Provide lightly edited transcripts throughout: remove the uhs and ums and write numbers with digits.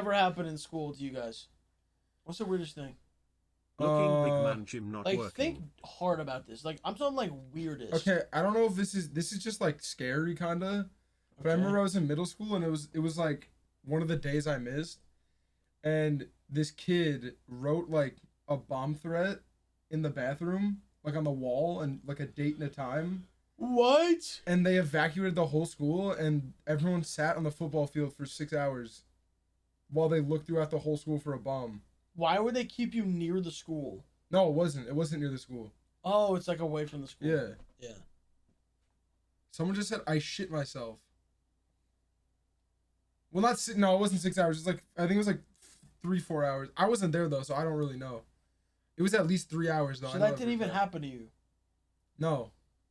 ever happened in school to you guys? What's the weirdest thing? Looking big man gym not Like, working. think hard about this. Like, I'm talking like weirdest. Okay, I don't know if this is just like scary kinda, but I remember I was in middle school and it was like one of the days I missed, and this kid wrote like a bomb threat in the bathroom, like on the wall, and like a date and a time. What? And they evacuated the whole school, and everyone sat on the football field for 6 hours while they looked throughout the whole school for a bomb. Why would they keep you near the school? No, it wasn't. It wasn't near the school. Oh, it's like away from the school. Yeah. Yeah. Someone just said I shit myself. Well, not no, it wasn't 6 hours. It's like I think it was like 3-4 hours. I wasn't there though, so I don't really know. It was at least 3 hours though. So that didn't even happen to you. No.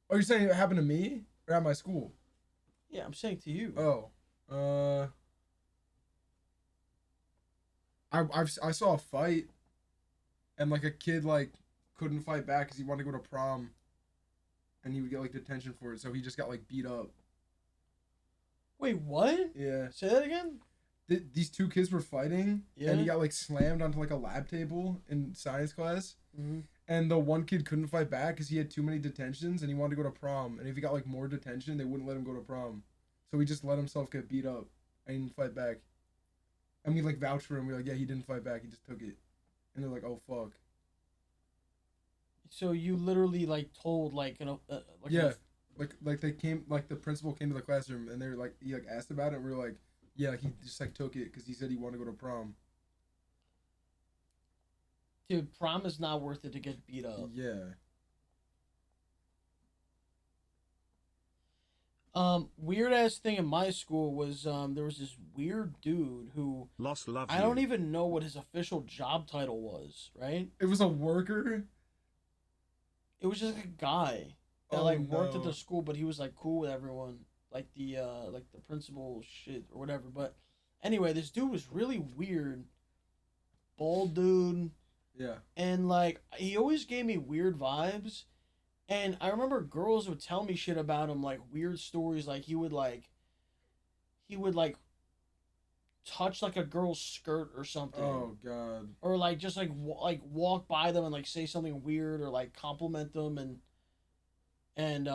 Oh, you're saying it happened to me or at my school? Yeah, I'm saying to you. Oh. I saw a fight, and like a kid like couldn't fight back because he wanted to go to prom, and he would get like detention for it, so he just got like beat up. Wait, what? Yeah. Say that again? These two kids were fighting, Yeah. and he got like slammed onto like a lab table in science class. Mm-hmm. And the one kid couldn't fight back because he had too many detentions, and he wanted to go to prom. And if he got like more detention, they wouldn't let him go to prom. So he just let himself get beat up and he didn't fight back. And we like vouched for him. We're like, yeah, he didn't fight back. He just took it. And they're like, oh fuck. So you literally like told like Yeah, like they came, like the principal came to the classroom, and they were like, he like asked about it, and we were like, yeah, he just like took it because he said he wanted to go to prom. Dude, prom is not worth it to get beat up. Yeah. Weird ass thing in my school was there was this weird dude who I don't even know what his official job title was, right? It was a worker. It was just like a guy that worked at the school, but he was like cool with everyone, like the principal shit or whatever. But anyway, this dude was really weird, bald dude. Yeah. And like he always gave me weird vibes. And I remember girls would tell me shit about him, like weird stories. Like he would touch like a girl's skirt or something. Oh god. Or like just like walk by them and like say something weird or like compliment them and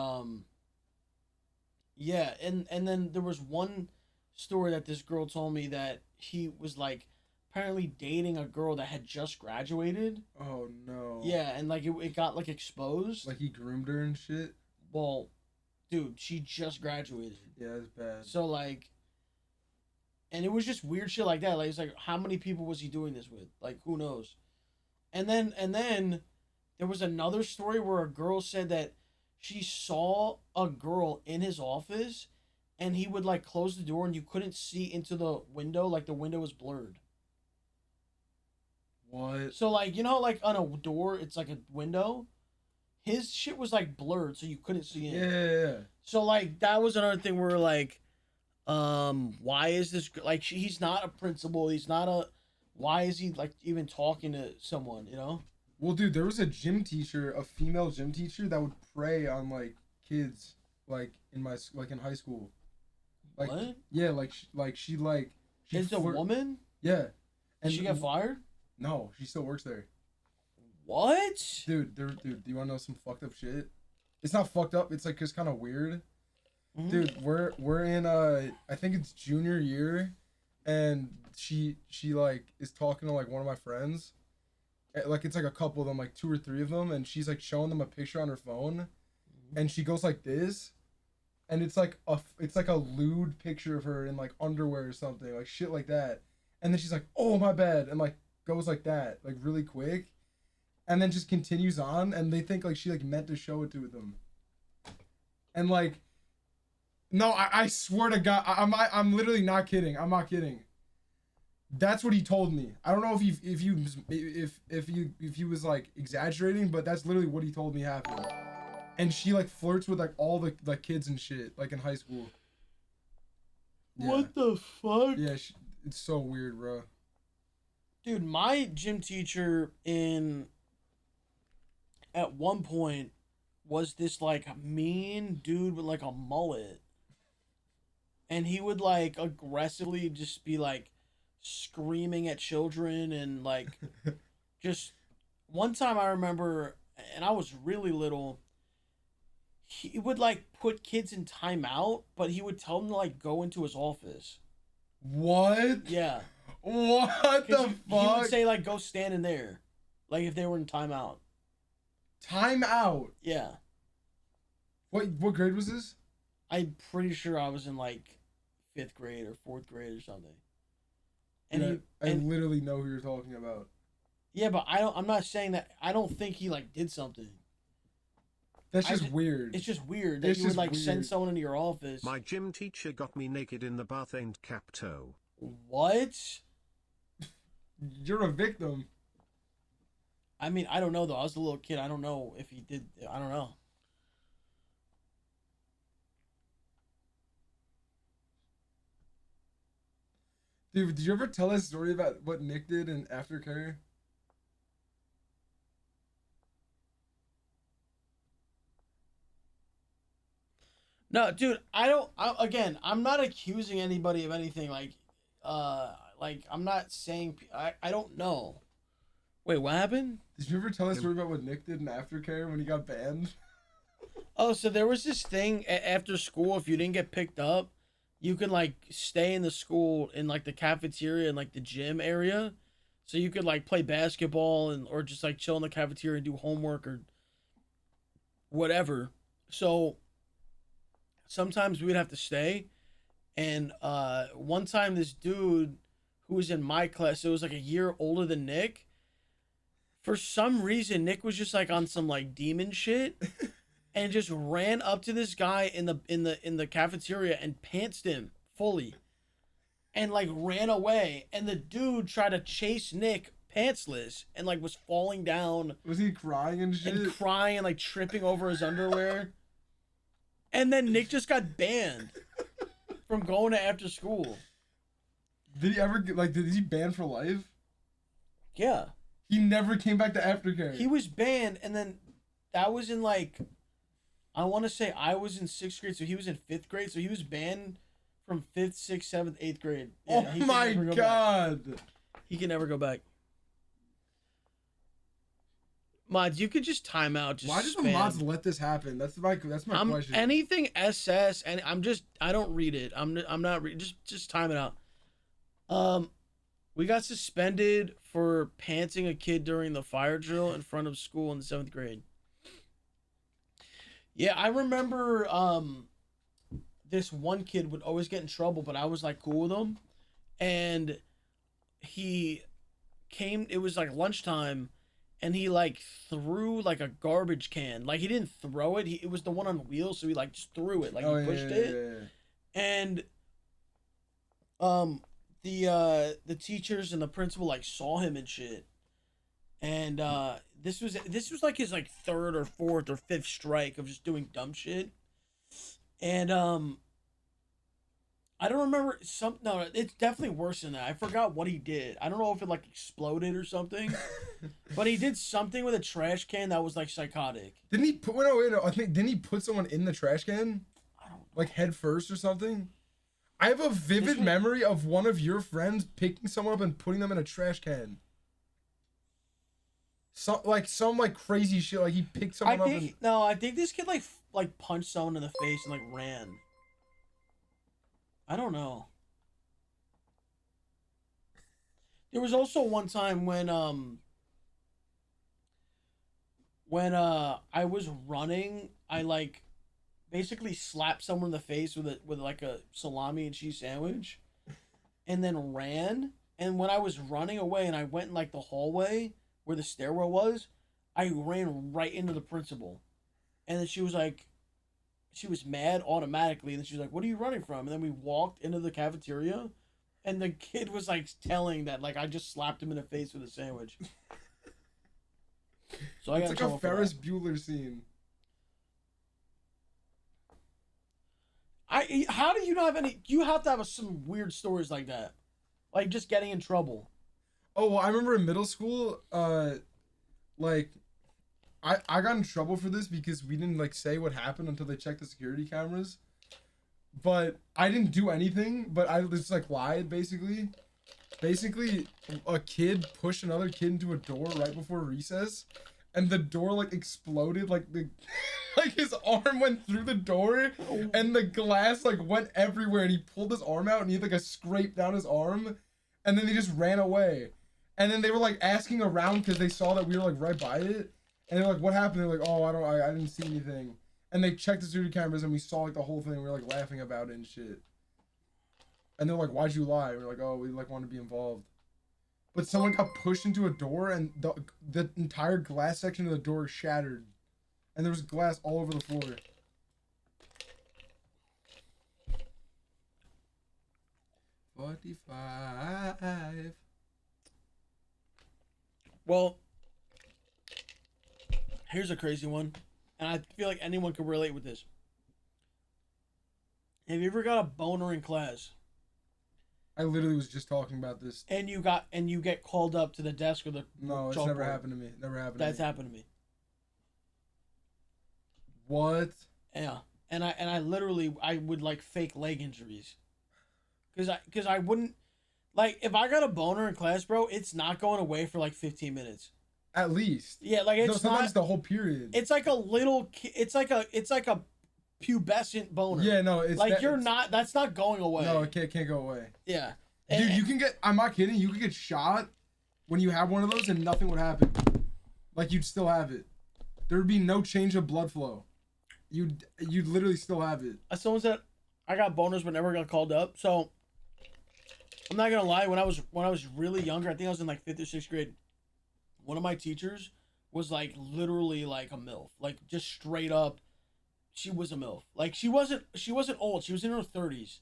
yeah. And then there was one story that this girl told me that he was like apparently dating a girl that had just graduated. Oh no. Yeah, and like it got like exposed. Like he groomed her and shit. Well, dude, she just graduated. Yeah, that's bad. So like, and it was just weird shit like that. Like it's like how many people was he doing this with? Like who knows? And then there was another story where a girl said that she saw a girl in his office, and he would like close the door and you couldn't see into the window. Like the window was blurred. What? So like like on a door, it's like a window. His shit was like blurred, so you couldn't see in. Yeah. So like that was another thing where like, why is this like he's not a principal? He's not a. Why is he like even talking to someone? You know. Well, dude, there was a gym teacher, a female gym teacher that would prey on like kids, like in high school. Like, what? Yeah, she It's a woman. Yeah. And she get fired? No, she still works there. What? Dude, do you want to know some fucked up shit? It's not fucked up. It's like just kind of weird. Mm-hmm. Dude, we're in I think it's junior year, and she like is talking to like one of my friends, like it's like a couple of them, like 2 or 3 of them, and she's like showing them a picture on her phone, and she goes like this, and it's like a lewd picture of her in like underwear or something, like shit like that, and then she's like, oh my bad, and like goes like that, like really quick, and then just continues on, and they think like she like meant to show it to them, and like, no, I swear to God, I'm literally not kidding. I'm not kidding. That's what he told me. I don't know if he was like exaggerating, but that's literally what he told me happened. And she like flirts with like all the like kids and shit, like in high school. Yeah. What the fuck? Yeah, it's so weird, bro. Dude, my gym teacher at one point was this like mean dude with like a mullet. And he would like aggressively just be like screaming at children and like just one time I remember, and I was really little. He would like put kids in timeout, but he would tell them to like go into his office. What? Yeah. What the fuck? He would say like go stand in there, like if they were in timeout. Timeout. Yeah. What grade was this? I'm pretty sure I was in like 5th grade or 4th grade or something. And yeah, I literally know who you're talking about. Yeah, but I'm not saying that. I don't think he like did something. That's just weird. It's just weird that you would like send someone into your office. My gym teacher got me naked in the bath and 𝗟𝗶𝗁𝗃. What? You're a victim. I mean, I don't know though. I was a little kid. I don't know if he did. I don't know. Dude, did you ever tell that story about what Nick did in aftercare? No, dude, again, I'm not accusing anybody of anything. Like I'm not saying. I don't know. Wait, what happened? Did you ever tell that story about what Nick did in aftercare when he got banned? Oh, so there was this thing after school. If you didn't get picked up, you could like stay in the school in like the cafeteria and like the gym area, so you could like play basketball or just like chill in the cafeteria and do homework or whatever. So sometimes we would have to stay, and one time this dude who was in my class, it was like a year older than Nick. For some reason, Nick was just like on some like demon shit, and just ran up to this guy in the cafeteria and pantsed him fully, and like ran away. And the dude tried to chase Nick pantsless and like was falling down. Was he crying and shit? And crying and like tripping over his underwear. And then Nick just got banned from going to after school. Did he ever get, like, did he ban for life? Yeah. He never came back to aftercare. He was banned, and then that was in like, I want to say I was in 6th grade, so he was in 5th grade, so he was banned from 5th, 6th, 7th, 8th grade. Yeah, oh my god. He can never go back. Mods, you could just time out. Just why does the mods let this happen? That's my question. Anything SS, and I don't read it. I'm not reading. Just time it out. We got suspended for pantsing a kid during the fire drill in front of school in the 7th grade. Yeah, I remember this one kid would always get in trouble, but I was like cool with him. And he came, it was like lunchtime, and he like threw like a garbage can. Like he didn't throw it, it was the one on wheels, so he like just threw it. Like he pushed it. And the teachers and the principal like saw him and shit. And this was like his like 3rd or 4th or 5th strike of just doing dumb shit. And I don't remember no, it's definitely worse than that. I forgot what he did. I don't know if it like exploded or something. But he did something with a trash can that was like psychotic. Didn't he put didn't he put someone in the trash can? I don't know. Like head first or something? I have a vivid memory of one of your friends picking someone up and putting them in a trash can. Some crazy shit. Like he picked someone up and... No, I think this kid like punched someone in the face and like ran. I don't know. There was also one time when I was running, I like basically slapped someone in the face with like a salami and cheese sandwich, and then ran. And when I was running away and I went in like the hallway where the stairwell was, I ran right into the principal. And then she was mad automatically, and then she was like, "What are you running from?" And then we walked into the cafeteria, and the kid was like telling that like I just slapped him in the face with a sandwich. So I got it's like a Ferris Bueller scene. How do you not have any? You have to have some weird stories like that, like just getting in trouble. Oh, well, I remember in middle school, like, I got in trouble for this because we didn't like say what happened until they checked the security cameras. But I didn't do anything, but I just like lied basically. basically a kid pushed another kid into a door right before recess, and the door like exploded, like the like his arm went through the door and the glass like went everywhere, and he pulled his arm out and he had like a scrape down his arm, and then he just ran away. And then they were like asking around because they saw that we were like right by it, and they're like, what happened? They're like, oh, I didn't see anything. And they checked the security cameras and we saw like the whole thing. We were like laughing about it and shit. And they're like, why'd you lie? We're like, oh, we like want to be involved. But someone got pushed into a door and the entire glass section of the door shattered. And there was glass all over the floor. $45. Well, here's a crazy one. And I feel like anyone could relate with this. Have you ever got a boner in class? I literally was just talking about this. And you get called up to the desk or the No, it's never happened to me. Never happened to me. That's happened to me. What? Yeah. And I literally would like fake leg injuries. Cause I wouldn't like if I got a boner in class, bro, it's not going away for like 15 minutes. At least. Yeah, like it's sometimes the whole period. It's like a little it's like a pubescent boner. Yeah, no, it's like that's not going away. No, it can't go away. Yeah. Dude, you can get, I'm not kidding, you could get shot when you have one of those and nothing would happen. Like you'd still have it. There would be no change of blood flow. You'd literally still have it. Someone said I got boners but never got called up. So I'm not gonna lie, when I was really younger, I think I was in like 5th or 6th grade, one of my teachers was like literally like a MILF. Like just straight up, she was a MILF. Like she wasn't old, she was in her 30s.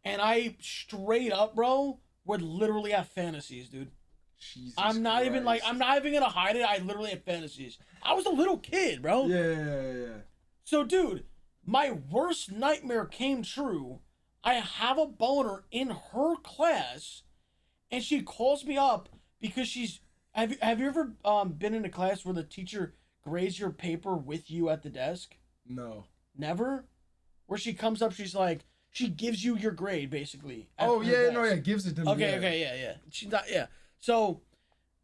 And I straight up, bro, would literally have fantasies, dude. Jesus I'm not even gonna hide it. I literally have fantasies. I was a little kid, bro. Yeah. So, dude, my worst nightmare came true. I have a boner in her class, and she calls me up because she's. Have you ever been in a class where the teacher grades your paper with you at the desk? No. Never? Where she comes up, she's like, she gives you your grade, basically. Oh, yeah, no, yeah, gives it to me. Okay, yeah. She's not, yeah. So,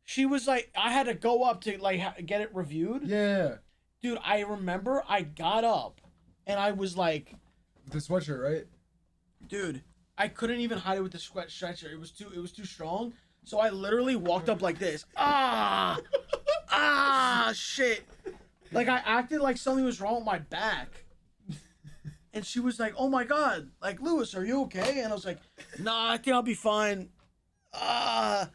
she was like, I had to go up to, like, get it reviewed. Yeah. Dude, I remember I got up, and I was like... The sweatshirt, right? Dude, I couldn't even hide it with the sweatshirt. It was too strong. So I literally walked up like this. Shit. Like I acted like something was wrong with my back. And she was like, oh my God, like, Lewis, are you okay? And I was like, nah, I think I'll be fine. But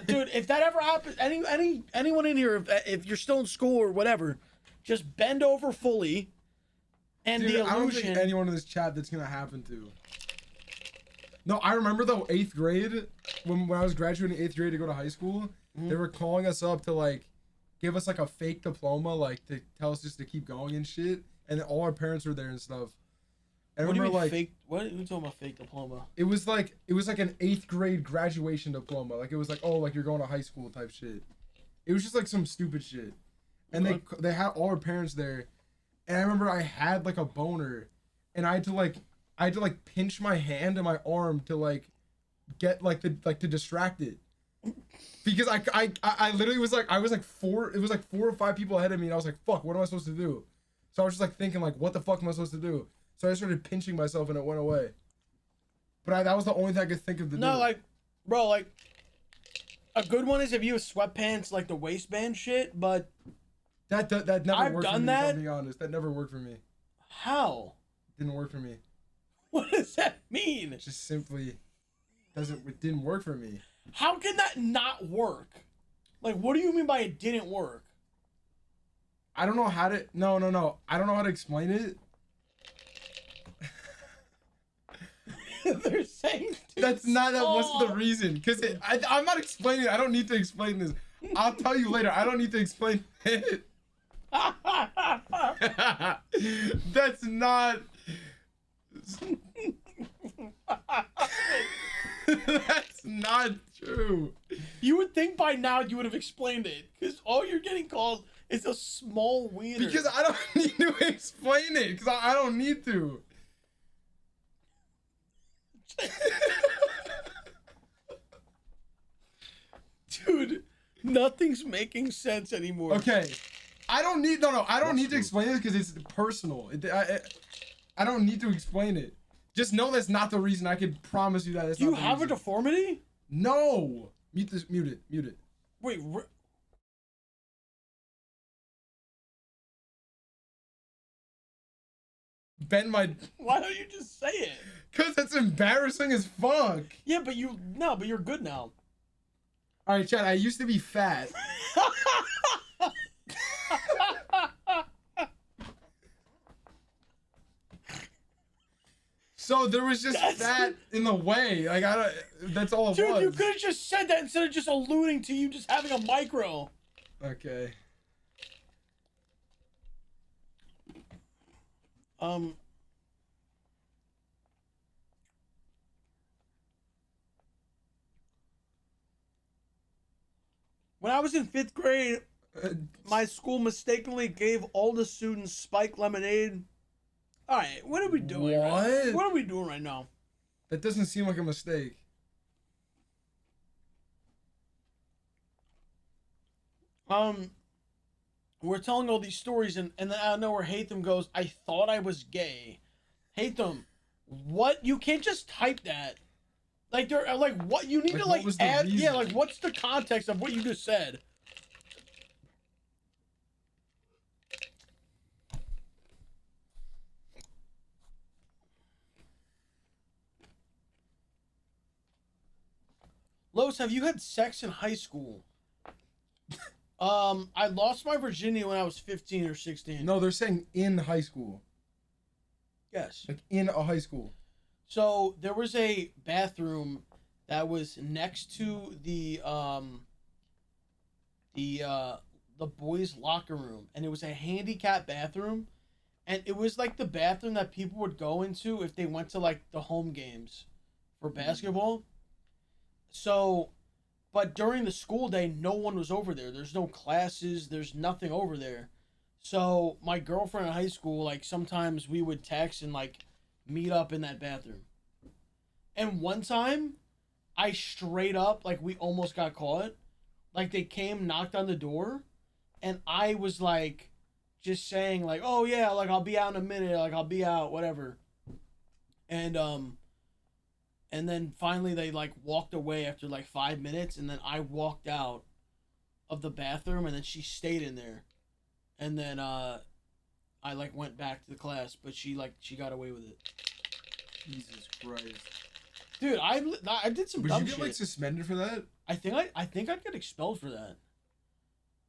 dude, if that ever happens, anyone in here, if you're still in school or whatever, just bend over fully. And dude, the illusion. I don't think anyone in this chat that's gonna happen to. No, I remember though, 8th grade, when I was graduating 8th grade to go to high school, they were calling us up to like give us like a fake diploma, like to tell us just to keep going and shit. And all our parents were there and stuff. I what do you remember mean like fake? What are you talking about? Fake diploma? It was like an 8th grade graduation diploma. Like it was like, oh, like you're going to high school type shit. It was just like some stupid shit. And they had all our parents there. And I remember I had like a boner, and I had to like pinch my hand and my arm to like get like to distract it. Because I literally was like, it was like 4 or 5 people ahead of me, and I was like, fuck, what am I supposed to do? So I was just like thinking like, what the fuck am I supposed to do? So I started pinching myself and it went away. But that was the only thing I could think of to do. No, like, bro, like, a good one is if you have sweatpants, like the waistband shit, but... That never I've worked done for me, that. if I'm being honest. That never worked for me. How? Didn't work for me. What does that mean? It just simply it didn't work for me. How can that not work? Like, what do you mean by it didn't work? I don't know how to... No. I don't know how to explain it. They're saying that wasn't the reason. Because I'm not explaining it. I don't need to explain this. I'll tell you later. I don't need to explain it. That's not... That's not true. You would think by now you would have explained it, because all you're getting called is a small wiener. Because I don't need to explain it, because I don't need to. Dude, nothing's making sense anymore. Okay. I don't need I don't need to explain this because it's personal. I don't need to explain it. Just know that's not the reason. I can promise you that. It's Do you not the have a reason. deformity? No. Mute it. Wait, Bend my. why don't you just say it? Cause that's embarrassing as fuck. Yeah, but you're good now. All right, Chad. I used to be fat. So there was just fat in the way. Like that's all it was. Dude, you could have just said that instead of just alluding to you just having a micro. Okay. When I was in 5th grade, my school mistakenly gave all the students spiked lemonade. All right, what are we doing? What? What are we doing right now? That doesn't seem like a mistake. We're telling all these stories, and then out of nowhere, 𝗖𝗵 goes, I thought I was gay. 𝗖𝗵, what? You can't just type that. Like, what? You need to, like, add. Yeah, like, what's the context of what you just said? Los, have you had sex in high school? I lost my virginity when I was 15 or 16. No, they're saying in high school. Yes. Like in a high school. So there was a bathroom that was next to the boys' locker room, and it was a handicap bathroom, and it was like the bathroom that people would go into if they went to like the home games for basketball. So, but during the school day, no one was over there. There's no classes. There's nothing over there. So my girlfriend in high school, like sometimes we would text and like meet up in that bathroom. And one time, I straight up, like we almost got caught. Like they came, knocked on the door, and I was like, just saying like, oh yeah, like I'll be out in a minute, like I'll be out, whatever. And then finally they like walked away after like 5 minutes, and then I walked out of the bathroom, and then she stayed in there. And then I like went back to the class, but she got away with it. Jesus Christ. Dude, I did some dumb Would you shit. get like suspended for that? I think I'd get expelled for that.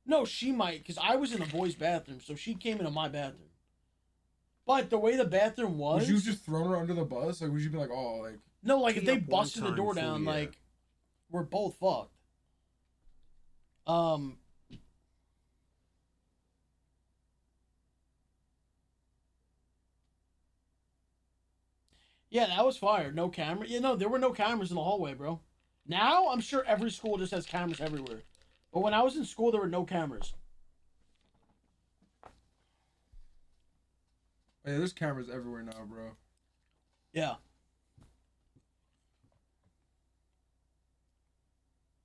No, she might, because I was in the boys' bathroom, so she came into my bathroom. But the way the bathroom was... Would you just thrown her under the bus? Like, would you be like, oh, like... No, like, if they busted the door down, like, we're both fucked. Yeah, that was fire. No camera. Yeah, no, there were no cameras in the hallway, bro. Now, I'm sure every school just has cameras everywhere. But when I was in school, there were no cameras. Yeah, there's cameras everywhere now, bro. Yeah.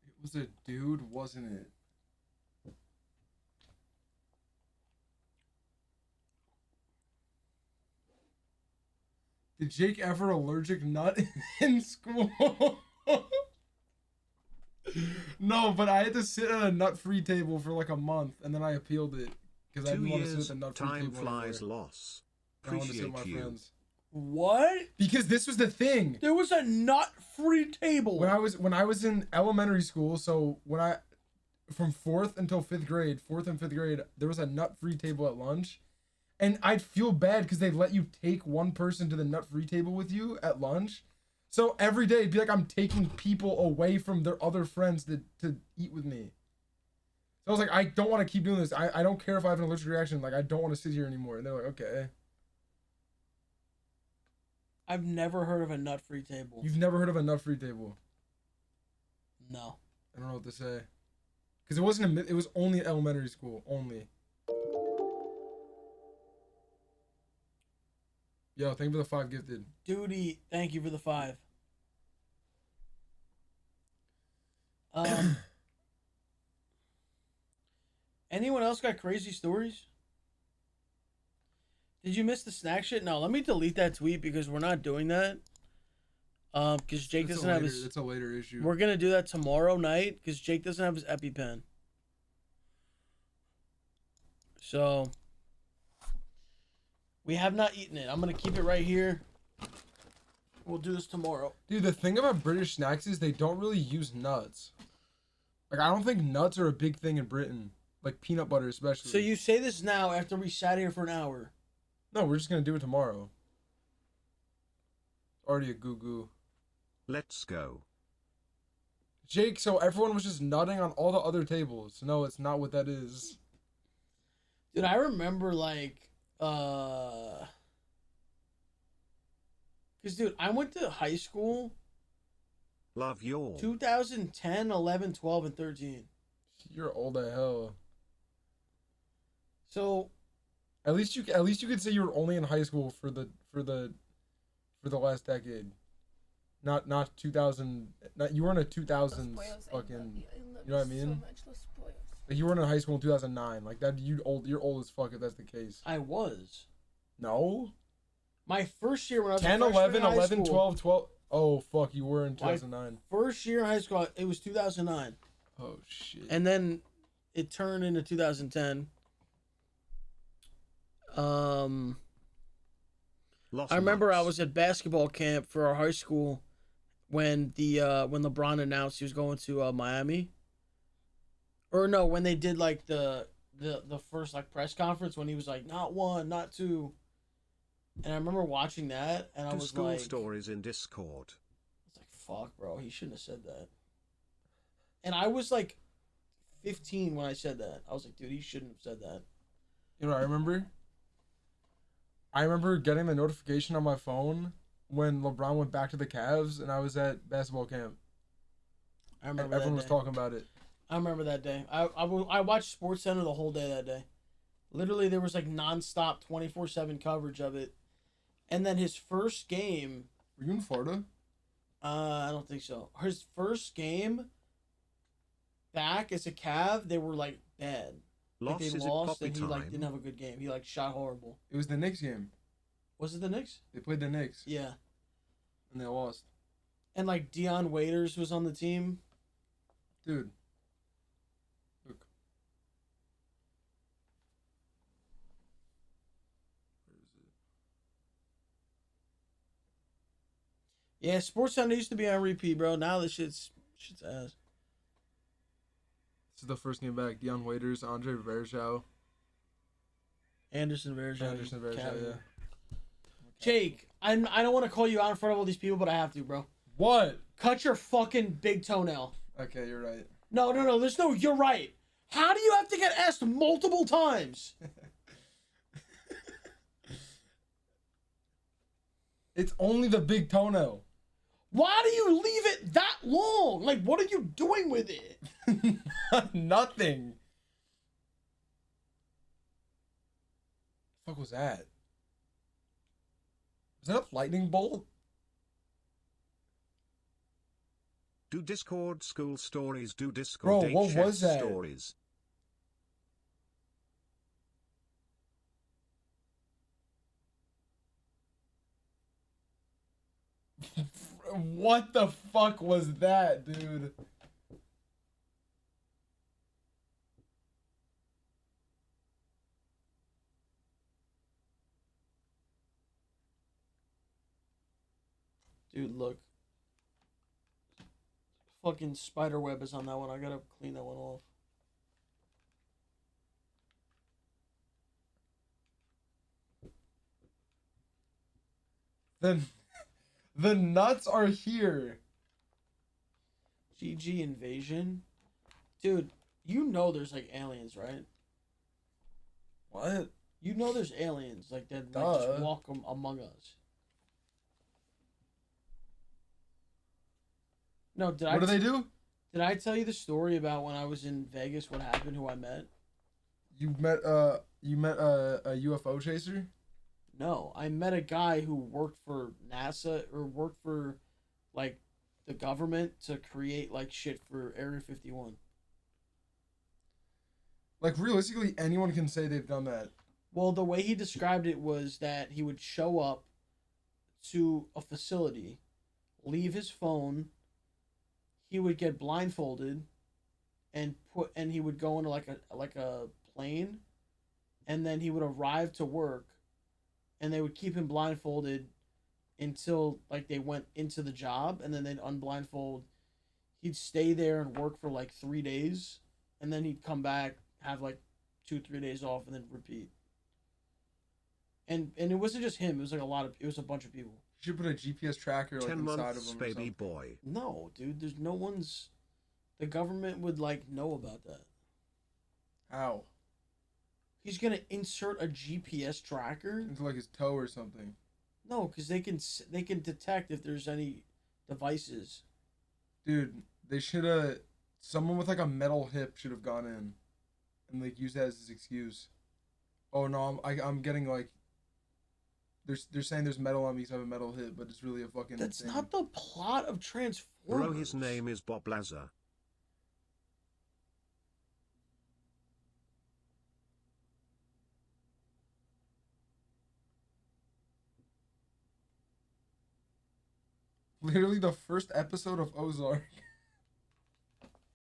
It was a dude, wasn't it? Did Jake ever allergic nut in school? No, but I had to sit at a nut-free table for like a month, and then I appealed it because I didn't want to sit at the nut-free table. Time flies, Loss. I want to sit with my Appreciate you. friends. What? Because this was the thing. There was a nut-free table. When I was in elementary school, so from 4th until 5th grade, 4th and 5th grade, there was a nut-free table at lunch. And I'd feel bad because they'd let you take one person to the nut-free table with you at lunch. So every day it'd be like I'm taking people away from their other friends to eat with me. So I was like, I don't want to keep doing this. I don't care if I have an allergic reaction. Like, I don't want to sit here anymore. And they're like, okay. I've never heard of a nut-free table. You've never heard of a nut-free table? No. I don't know what to say. Because it wasn't it was only elementary school. Only. Yo, thank you for the 5 gifted. Duty, thank you for the 5. Anyone else got crazy stories? Did you miss the snack shit? No, let me delete that tweet because we're not doing that. Because Jake doesn't have his. It's a later issue. We're gonna do that tomorrow night because Jake doesn't have his EpiPen. So we have not eaten it. I'm gonna keep it right here. We'll do this tomorrow. Dude, the thing about British snacks is they don't really use nuts. Like, I don't think nuts are a big thing in Britain. Like, peanut butter especially. So you say this now after we sat here for an hour. No, we're just going to do it tomorrow. Already a goo-goo. Let's go. Jake, so everyone was just nutting on all the other tables. No, it's not what that is. Dude, I remember, like, because, dude, I went to high school. Love y'all. 2010, 11, 12, and 13. You're old as hell. So, at least you could say you were only in high school for the last decade. Not 2000. You weren't a 2000s fucking. You know what I mean? Like, you weren't in high school in 2009. Like that. You're old as fuck if that's the case. I was. No. My first year when I was 10, a freshman 11, in high 11, school, 12, 12. Oh, fuck. You were in 2009. First year in high school, it was 2009. Oh, shit. And then it turned into 2010. I remember I was at basketball camp for our high school when LeBron announced he was going to Miami. Or no, when they did like the first like press conference when he was like not one, not two. And I remember watching that and I was school like stories in Discord. It's like fuck, bro, he shouldn't have said that. And I was like 15 when I said that. I was like, dude, he shouldn't have said that. You know what I remember? I remember getting the notification on my phone when LeBron went back to the Cavs and I was at basketball camp. I remember everyone that was talking about it. I remember that day. I watched SportsCenter the whole day that day. Literally, there was like nonstop 24/7 coverage of it. And then his first game. Were you in Florida? I don't think so. His first game back as a Cav, they were like bad. Like they lost and he like didn't have a good game. He like shot horrible. It was the Knicks game. Was it the Knicks? They played the Knicks. Yeah. And they lost. And like Dion Waiters was on the team. Dude. Look. Where is it? Yeah, SportsCenter used to be on repeat, bro. Now this shit's ass. This is the first game back. Dion Waiters, 𝗟𝗍𝗄𝗏. Anderson Varejao, yeah. Jake, I don't want to call you out in front of all these people, but I have to, bro. What? Cut your fucking big toenail. Okay, you're right. No. There's no. You're right. How do you have to get asked multiple times? It's only the big toenail. Why do you leave it that long? Like, what are you doing with it? Nothing. The fuck was that? Was that a lightning bolt? Do Discord school stories. Do Discord Bro, what was that? Stories. What the fuck was that, dude? Dude, look. Fucking spider web is on that one. I gotta clean that one off. Then the nuts are here. GG Invasion. Dude, you know there's like aliens, right? What? You know there's aliens like that like, just walk among us. No, What do they do? Did I tell you the story about when I was in Vegas? What happened? Who I met? You met a UFO chaser? No, I met a guy who worked for NASA or worked for like the government to create like shit for Area 51. Like, realistically, anyone can say they've done that. Well, the way he described it was that he would show up to a facility, leave his phone, he would get blindfolded, and he would go into like a plane, and then he would arrive to work, and they would keep him blindfolded until like they went into the job, and then they'd unblindfold. He'd stay there and work for like 3 days, and then he'd come back, have like 2-3 days off, and then repeat. And it wasn't just him. It was like it was a bunch of people. You should put a GPS tracker like 10 inside of months, him. baby boy. No, dude. There's no one's. The government would like know about that. How? He's gonna insert a GPS tracker Into like his toe or something. No, because they can detect if there's any devices. Dude, they should have. Someone with like a metal hip should have gone in, and like used that as his excuse. Oh no, I'm getting like. They're saying there's metal on me because I have a metal hip, but it's really a fucking. That's thing. not the plot of Transformers. Bro, his name is Bob Lazar. Literally the first episode of Ozark.